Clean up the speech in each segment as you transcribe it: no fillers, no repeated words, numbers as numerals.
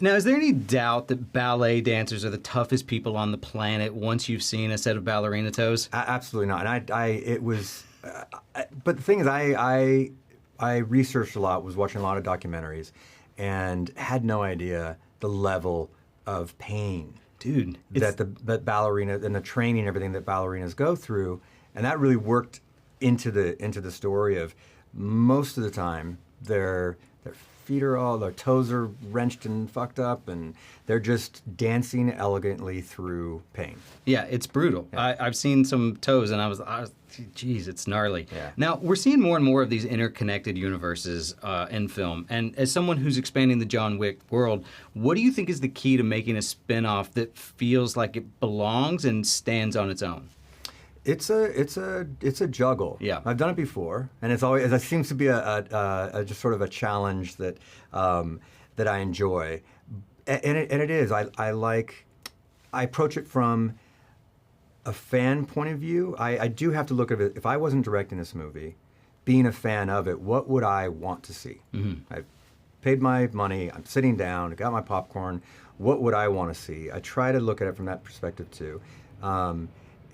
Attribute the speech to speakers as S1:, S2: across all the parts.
S1: Now, is there any doubt that ballet dancers are the toughest people on the planet once you've seen a set of ballerina toes?
S2: Absolutely not. And it was, but the thing is, I researched a lot, was watching a lot of documentaries, and had no idea the level of pain,
S1: dude,
S2: that ballerina and the training and everything that ballerinas go through, and that really worked into the story of most of the time their feet are all, their toes are wrenched and fucked up, and they're just dancing elegantly through pain.
S1: Yeah, it's brutal. Yeah. I've seen some toes, and I was geez, it's gnarly.
S2: Yeah.
S1: Now, we're seeing more and more of these interconnected universes in film, and as someone who's expanding the John Wick world, what do you think is the key to making a spin-off that feels like it belongs and stands on its own?
S2: It's a juggle.
S1: Yeah,
S2: I've done it before, and it seems to be a just sort of a challenge that I enjoy, and it is. I approach it from a fan point of view. I do have to look at it. If I wasn't directing this movie, being a fan of it, what would I want to see? Mm-hmm. I've paid my money. I'm sitting down. I got my popcorn. What would I want to see? I try to look at it from that perspective too,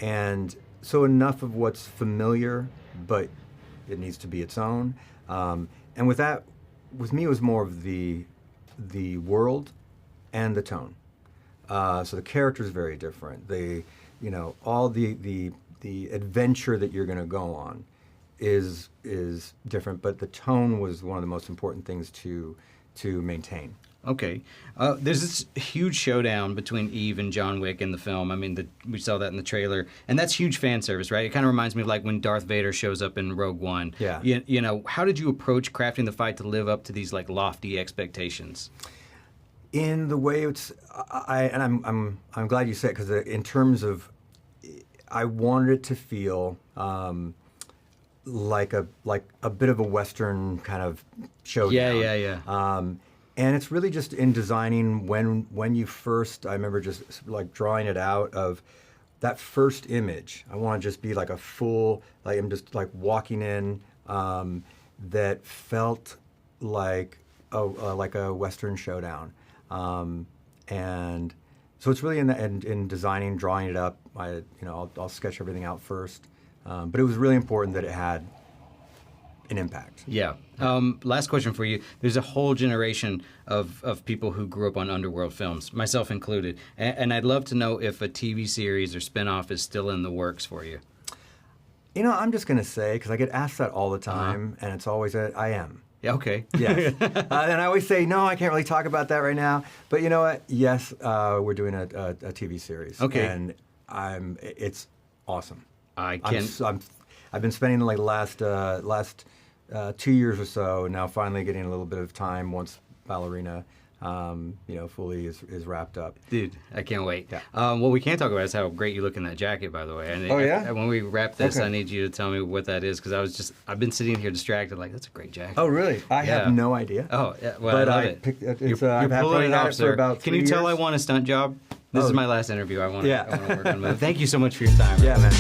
S2: and. So enough of what's familiar, but it needs to be its own. And with that, with me, it was more of the world and the tone. So the character is very different. All the adventure that you're going to go on is different. But the tone was one of the most important things to maintain.
S1: Okay. There's this huge showdown between Eve and John Wick in the film. I mean, we saw that in the trailer. And that's huge fan service, right? It kind of reminds me of like when Darth Vader shows up in Rogue One.
S2: Yeah.
S1: You know, how did you approach crafting the fight to live up to these like lofty expectations?
S2: In the way I'm glad you said it, because in terms of, I wanted it to feel like a bit of a Western kind of showdown.
S1: Yeah.
S2: And it's really just in designing when you first, I remember just like drawing it out of that first image. I want to just be like a full, like I'm just like walking in, that felt like a Western showdown. And so it's really in designing, drawing it up. I'll sketch everything out first. But it was really important that it had an impact.
S1: Yeah. Last question for you. There's a whole generation of people who grew up on underworld films, myself included. And I'd love to know if a TV series or spinoff is still in the works for you.
S2: I'm just going to say, because I get asked that all the time, and it's always I am.
S1: Yeah, okay.
S2: Yes. And I always say, no, I can't really talk about that right now. But you know what? Yes, we're doing a TV series.
S1: Okay.
S2: And it's awesome.
S1: I've
S2: been spending like the last 2 years or so now, finally getting a little bit of time once Ballerina, fully is wrapped up.
S1: Dude, I can't wait.
S2: Yeah.
S1: What we can't talk about is how great you look in that jacket, by the way. And when we wrap this, okay. I need you to tell me what that is, because I've been sitting here distracted, like, that's a great jacket.
S2: Oh, really? I have no idea.
S1: Oh, yeah. Well, I love it. You're pulling it off, sir. Can you tell I want a stunt job? This is my last interview. I want to work on it. Thank you so much for your time.
S2: Yeah, man.